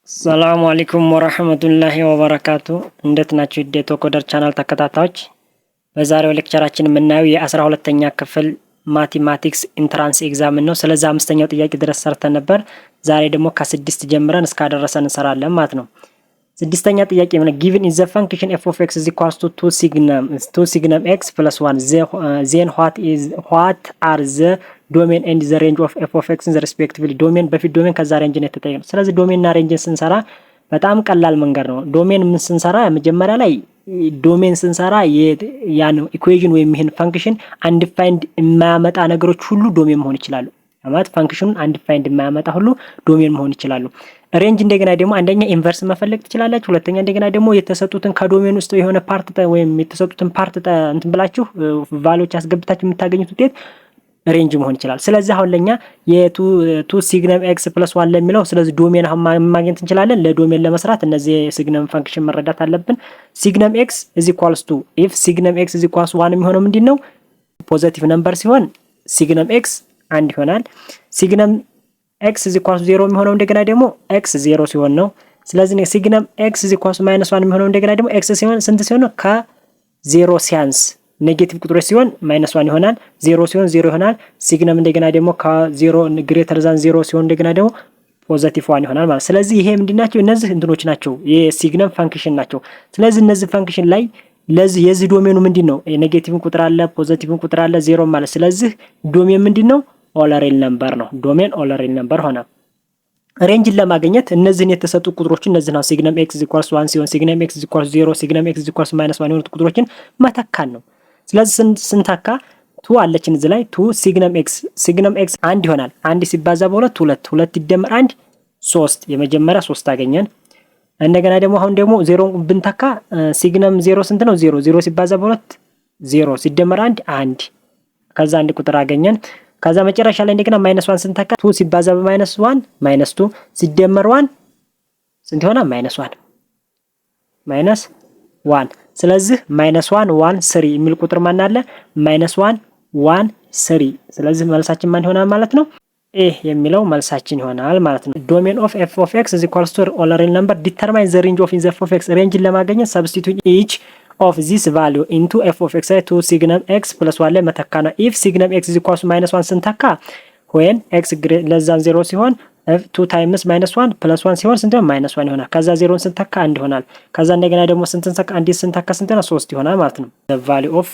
ሰላም አለይኩም ወራህመቱላሂ ወበረካቱ። እንዴት ናችሁ? የዴቶ ኮደር ቻናል ተከታታዮች፣ በዛሬው ሌክቸራችን የምናየው የ12ኛ ክፍል ማቴማቲክስ ኢንትራንስ ኤግዛም ነው። ስለዚህ አምስተኛው ጥያቄ ድረስ ሰርተን ነበር። ዛሬ ደግሞ ከ6 ጀምረን እስካደረሰን እንሰራለን ማለት ነው። ስድስተኛ ጥያቄ ምን given is the function f of x is equals to 2 signum x plus 1 then what are the domain and the range of f of x in the respectively domain በፊት ዶሜን ከዛ ሬንጅ ነው የተጠየቀው። ስለዚህ ዶሜን እና ሬንጅን ስንሰራ በጣም ቀላል መንገድ ነው። ዶሜን ምን ስንሰራ መጀመሪያ ላይ ዶሜን ስንሰራ ያን ኢኩዌሽን ወይም ይሄን ፈንክሽን አንዲፋይንድ የማያመጣ ነገሮች ሁሉ ዶሜን መሆን ይችላሉ። ማለት ፈንክሽኑን አንዲፋይንድ የማያመጣ ሁሉ ዶሜን መሆን ይችላሉ። ሬንጅ እንደገና ደግሞ አንደኛ ኢንቨርስ መፈለግ ትችላላችሁ። ሁለተኛ እንደገና ደግሞ የተሰጡትን ከዶሜን ውስጥ የሆነ ፓርት ወይም የተሰጡትን ፓርት እንትን ብላችሁ ቫልዩዎች አስገብታችሁ የምታገኙት ውጤት ሬንጅ መሆን ይችላል። ስለዚህ አሁን ለኛ የቱ ሲግነም ኤክስ ፕለስ 1 ለሚለው ስለዚህ ዶሜን አሁን ማግኘት እንችላለን። ለዶሜን ለመስራት እነዚህ ሲግነም ፈንክሽን መረዳት አለብን። ሲግነም ኤክስ ኢዝ ኢኳልስ ቱ ኢፍ ሲግነም ኤክስ ኢዝ ኢኳልስ 1 የሚሆነው ምንድነው? ፖዚቲቭ ነምበር ሲሆን ሲግነም ኤክስ 1 ይሆናል። ሲግነም x is equals to 0 የሚሆነው እንደገና ደግሞ x 0 ሲሆን ነው። ስለዚህ ሲግነም x is equals to -1 የሚሆነው እንደገና ደግሞ x ሲሆን ስንት ሲሆን ነው? ከ0 ሲያንስ ኔጌቲቭ ቁጥሮች ሲሆን -1 ይሆናል። 0 ሲሆን 0 ይሆናል። ሲግነም እንደገና ደግሞ ከ0 ግሬተር ዛን 0 ሲሆን እንደገና ደግሞ ፖዚቲቭ 1 ይሆናል ማለት። ስለዚህ ይሄ ምንድናቸው? እነዚህ እንትኖች ናቸው፣ የሲግነም ፈንክሽን ናቸው። ስለዚህ እነዚህ ፈንክሽን ላይ የዚህ ዶሜኑ ምንድነው? ኔጌቲቭን ቁጥር አለ፣ ፖዚቲቭን ቁጥር አለ፣ 0 ማለት። ስለዚህ ዶሜን ምንድነው? ኦለሬል ነምበር ነው። ዶሜን ኦለሬል ነምበር ሆነ። ሬንጅን ለማግኘት እነዚህን የተሰጡ ቁጥሮችን እነዚህ ነው ሲግነም x = 1 ሲሆን ሲግነም x = 0 ሲግነም x = -1 የሆኑት ቁጥሮችን መተካን ነው። ስለዚህ ስንተካ 2 አለችን እዚህ ላይ 2 ሲግነም x 1 ይሆናል። 1 ሲባዛ በ2 2 ይደመር 1 3 የመጀመሪያ 3 አገኘን። እንደገና ደግሞ አሁን ደግሞ 0 ብንተካ ሲግነም 0 ስንት ነው? 0 ሲባዛ በ2 0 ሲደመር 1 1 ከዛ አንድ ቁጥር አገኘን። ከዛ መጨረሻ ላይ እንደገና -1 ስንተካ 2 ሲባዛ በ-1 -2 ሲደመር 1 ስንት ይሆናል? -1 ስለዚህ -1 1 3 የሚል ቁጥር ማን አለ? -1 1 3 ስለዚህ መልሳችን ማን ይሆናል ማለት ነው? ኤ የሚለው መልሳችን ይሆናል ማለት ነው። ዶሜን ኦፍ f of x is equals to ኦለሬል ነምበር ዲተርማይን ዘ ሬንጅ ኦፍ f of x ሬንጅን ለማግኘት ሰብስቲቱት ኢች of this value into f of x to signum x plus 1 ላይ መተካና if signum x is equals to -1 ስንተካ when x less than 0 ሲሆን 2 times -1 plus 1 ሲሆን ስንት ነው? -1 ይሆናል። ከዛ 0 ስንተካ 1 ይሆናል። ከዛ እንደገና ደግሞ ስንት ስንተካ 1 ስንተካ ስንት ነው? 3 ይሆናል ማለት ነው። the value of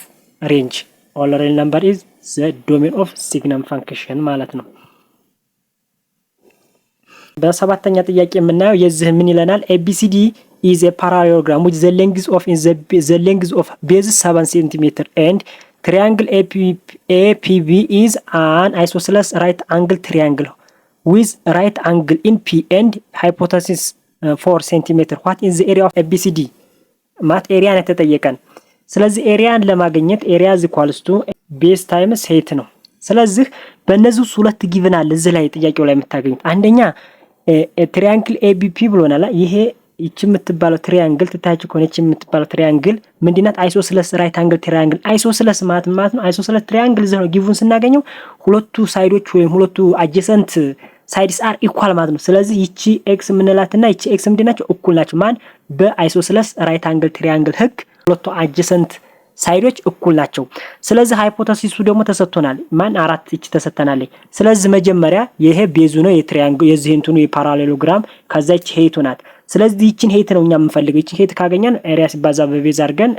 range all real number is the domain of signum function ማለት ነው። በሰባተኛ ጥያቄ የምናየው የዚህ ምን ይለናል? ABCD is a parallelogram with the length of base 7 cm and triangle APB is an isosceles right angle triangle with right angle in P and hypotenuse 4 cm. What is the area of ABCD? ማት ኤሪያ ነው ተጠየቀን። ስለዚህ ኤሪያን ለማግኘት ኤሪያ is equals to base times height ነው። ስለዚህ በእነዚህ ሁለት ጊቭን አለ እዚህ ላይ ጥያቄው ላይ የምታገኙት። አንደኛ ትሪያንግል ABP ብሎናል። ይሄ ይቺ የምትባለው ትሪያንግል ትታች ኮኔች የምትባለው ትሪያንግል ምንድናት? አይሶስለስ ራይት አንግል ትሪያንግል። አይሶስለስ ማለት ነው አይሶስለስ ትሪያንግል ዘ ነው ጊቭን ስናገኘው ሁለቱ ሳይዶች ወይም ሁለቱ አጀሰንት ሳይድስ አር ኢኳል ማለት ነው። ስለዚህ ይቺ ኤክስ ምንላትና ይቺ ኤክስ ምንድናቸው? እኩል ናቸው። ማን? በአይሶስለስ ራይት አንግል ትሪያንግል ህግ ሁለቱ አጀሰንት ሳይዶች እኩል ናቸው። ስለዚህ ሃይፖተሲሱ ደግሞ ተሰጥቶናል። ማን? 4 እቺ ተሰጥተናለች። ስለዚህ መጀመሪያ ይሄ ቤዙ ነው የትሪያንግል የዚህ እንትኑ የፓራሌሎግራም ከዛ እቺ ሄይቱ ናት። ስለዚህ ይቺን ሄይት ነው እኛ የምንፈልገው። ይቺን ሄይት ካገኘን ኤሪያ ሲባዛ በቤዝ አድርገን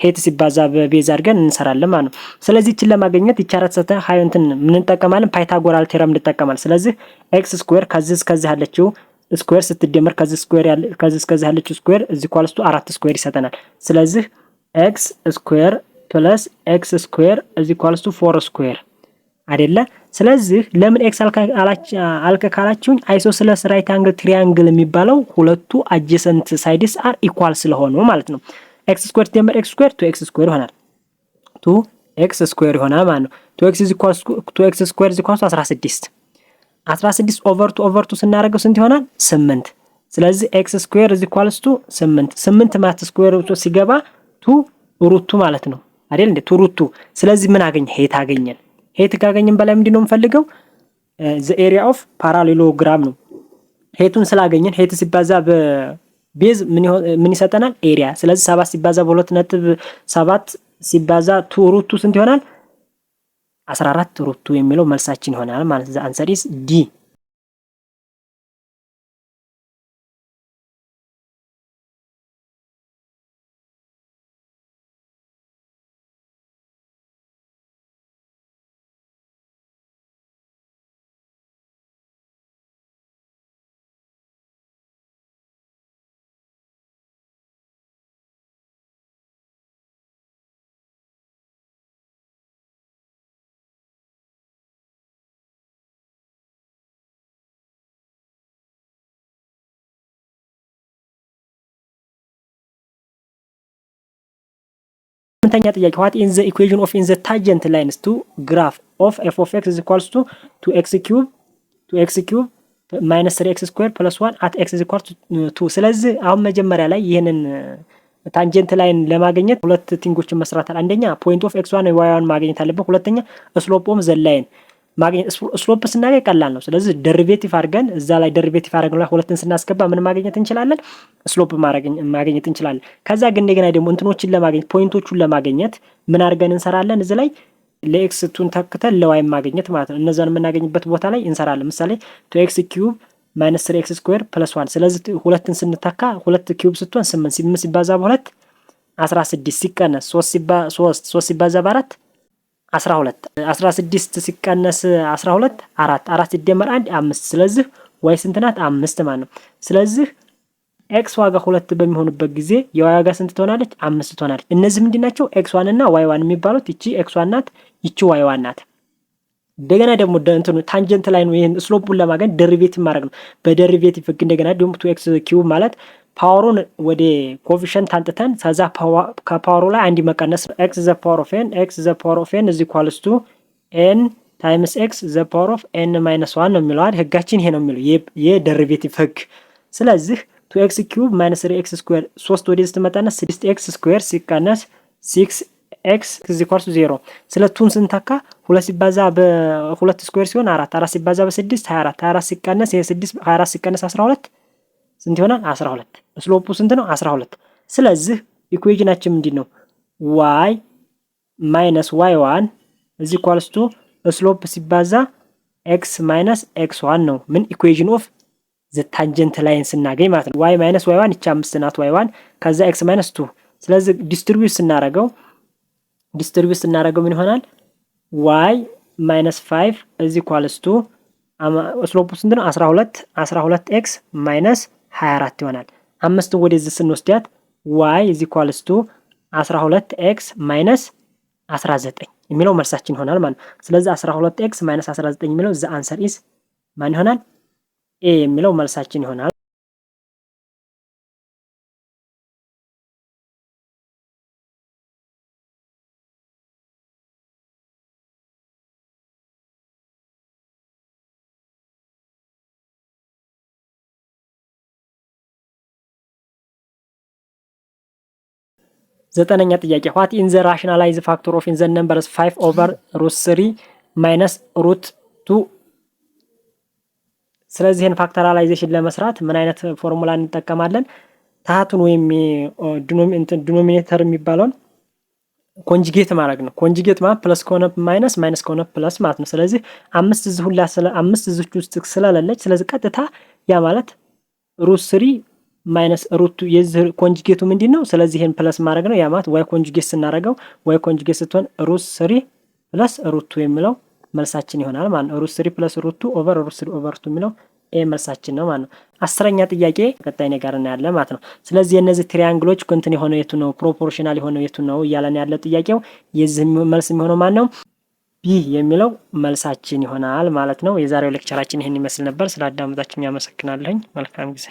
ሄይት ሲባዛ በቤዝ አድርገን እንሰራለን ማለት ነው። ስለዚህ ይቺን ለማግኘት ይቻላል ሰተ ሃይ ምን እንጠቀማለን? ፓይታጎራል ቴረም እንጠቀማለን። ስለዚህ ኤክስ ስኩዌር ከዚህ እስከዚህ ያለችው ስኩዌር ስትደመር ከዚህ ስኩዌር ከዚህ እስከዚህ ያለችው ስኩዌር እዚህ ኳልስ ቱ 4 ስኩዌር ይሰጠናል። ስለዚህ x ስኩዌር ፕለስ x ስኩዌር is equals to 4 ስኩዌር አይደለ? ስለዚህ ለምን x አልከ ካላችሁኝ አይሶስለስ ራይት አንግል ትሪያንግል የሚባለው ሁለቱ አጀሰንት ሳይድስ አር ኢኳል ስለሆኑ ማለት ነው። x ስኩዌር ሲደመር x ስኩዌር 2x ስኩዌር ይሆናል። 2x ስኩዌር ይሆናል ማለት ነው። 2x ስኩዌር is equals to 16 16 ኦቨር 2 ስናደርገው ስንት ይሆናል? 8 ስለዚህ x ስኩዌር is equals to 8 ማለት ስኩዌር ሲገባ ሩቱ ማለት ነው አይደል እንዴ? ሩቱ። ስለዚህ ምን አገኘ? ሄት አገኘን። ሄት ካገኘን በላይ ምንድነው የምፈልገው? the area of parallelogram ነው። ሄቱን ስላገኘን ሄት ሲባዛ በቤዝ ምን ይሰጠናል? ኤሪያ። ስለዚህ 7 ሲባዛ በ2.7 ሲባዛ ሩቱ ስንት ይሆናል? 14 ሩቱ የሚለው መልሳችን ይሆናል ማለት ነው። አንሰር ኢዝ ዲ። ስምንተኛ ጥያቄ what in the equation of in the tangent lines to graph of f of x is equals to 2x cube minus 3x square plus 1 at x is equal to 2። ስለዚህ አሁን መጀመሪያ ላይ ይሄንን ታንጀንት ላይን ለማግኘት ሁለት ቲንጎችን መስራት አለ። አንደኛ ፖይንት ኦፍ x1 y1 ማግኘት አለበት። ሁለተኛ ስሎፕ ኦፍ ዘ ላይን ማግኘት። ስሎፕ ስናገኝ ቀላል ነው። ስለዚህ ደሪቬቲቭ አድርገን እዛ ላይ ደሪቬቲቭ አድርገን ላይ ሁለትን ስናስገባ ምን ማግኘት እንችላለን? ስሎፕ ማግኘት እንችላለን። ከዛ ግን እንደገና ደግሞ እንትኖችን ለማግኘት ፖይንቶቹን ለማግኘት ምን አድርገን እንሰራለን? እዚህ ላይ ለኤክስ ቱን ተክተን ለዋይ ማግኘት ማለት ነው። እነዛን የምናገኝበት ቦታ ላይ እንሰራለን። ምሳሌ 2x ኪዩብ ማይነስ 3x ስኩዌር ፕለስ 1። ስለዚህ ሁለትን ስንተካ 2 ኪዩብ ስትሆን 8 ሲባዛ በ2 16 ሲቀነስ 3 ሲባዛ በ4 12 16 ሲቀነስ 12 4 ሲደመር 1 5። ስለዚህ ዋይ ስንት ናት? 5 ማለት ነው። ስለዚህ ኤክስ ዋጋ 2 በሚሆንበት ጊዜ የዋይ ዋጋ ስንት ትሆናለች? 5 ትሆናለች። እነዚህ ምንድናቸው? ኤክስ1 እና ዋይ1 የሚባሉት ይቺ ኤክስ1 ናት፣ ይቺ ዋይ1 ናት። እንደገና ደግሞ እንትኑ ታንጀንት ላይ ነው። ይሄን ስሎፑን ለማግኘት ደሪቬቲቭ ማድረግ ነው። በደሪቬቲቭ ህግ እንደገና ደግሞ 2x ኪዩብ ማለት ፓወሩን ወደ ኮኤፊሺየንት አንጥተን ከዛ ከፓወሩ ላይ አንድ መቀነስ x ዘ ፓወር ኦፍ n is equals to n ታይምስ x ዘ ፓወር ኦፍ n ማይነስ 1 ነው የሚለው አይደል? ህጋችን ይሄ ነው የሚለው የደሪቬቲቭ ህግ። ስለዚህ 2x ኪዩብ ማይነስ 3x ስኩዌር 3 ወደዚህ ትመጣና 6x ስኩዌር ሲቀነስ 6x is equals to 0። ስለቱን ስንተካ 2 ሲባዛ በ2 ስኩዌር ሲሆን 4 ሲባዛ በ6 24 ሲቀነስ 24 ሲቀነስ 12 ስንት ይሆናል? 12። ስሎፑ ስንት ነው? 12። ስለዚህ ኢኩዌሽናችን ምንድነው? y ማይነስ y1 is equals to ስሎፕ ሲባዛ x ማይነስ x1 ነው። ምን ኢኩዌሽን ኦፍ ዘ ታንጀንት ላይን ስናገኝ ማለት ነው። y ማይነስ y1 እቺ 5 ናት y1 ከዛ x ማይነስ 2። ስለዚህ ዲስትሪቢዩት ስናረገው ምን ይሆናል? y ማይነስ 5 is equals to ስሎፑ ስንት ነው? 12x ማይነስ 24 ይሆናል። 5 ወደዚህ ስንወስዳት y is equals to 12x ማይነስ 19 የሚለው መልሳችን ይሆናል ማለት ነው። ስለዚህ 12x ማይነስ 19 የሚለው ዘ አንሰር ኢዝ ማን ይሆናል? ኤ የሚለው መልሳችን ይሆናል። ዘጠነኛ ጥያቄ what in the rationalize factor of in the numbers 5 over root 3 minus root 2። ስለዚህ ይሄን ፋክተራላይዜሽን ለመስራት ምን አይነት ፎርሙላ እንጠቀማለን? ታቱን ወይም ዲኖሚኔተር የሚባለውን ኮንጁጌት ማድረግ ነው። ኮንጁጌት ማለት ፕለስ ከሆነ ማይነስ፣ ማይነስ ከሆነ ፕለስ ማለት ነው። ስለዚህ 5 እዚህ ሁላ 5 እዚህ ውስጥ ስለሌለች ስለዚህ ቀጥታ ያ ማለት ሩት 3 ማይነስ ሩት የዚህ ኮንጁጌቱ ምንድነው? ስለዚህ ይሄን ፕለስ ማድረግ ነው። ያ ማለት ዋይ ኮንጁጌት ስናደርገው ዋይ ኮንጁጌት ስትሆን ሩት 3 ፕለስ ሩት 2 የሚለው መልሳችን ይሆናል ማለት ነው። ሩት 3 ፕለስ ሩት 2 ኦቨር ሩት 3 ኦቨር 2 የሚለው ኤ መልሳችን ነው ማለት ነው። 10ኛ ጥያቄ ቀጣይ ነገር እናያለን ማለት ነው። ስለዚህ የነዚህ ትሪያንግሎች ኮንቲኒ የሆነው የቱ ነው? ፕሮፖርሽናል የሆነው የቱ ነው እያለን ያለ ጥያቄው የዚህ መልስ የሚሆነው ማን ነው? ቢ የሚለው መልሳችን ይሆናል ማለት ነው። የዛሬው ሌክቸራችን ይሄን ይመስል ነበር። ስላዳመጣችሁኝ አመሰግናለሁ። መልካም ጊዜ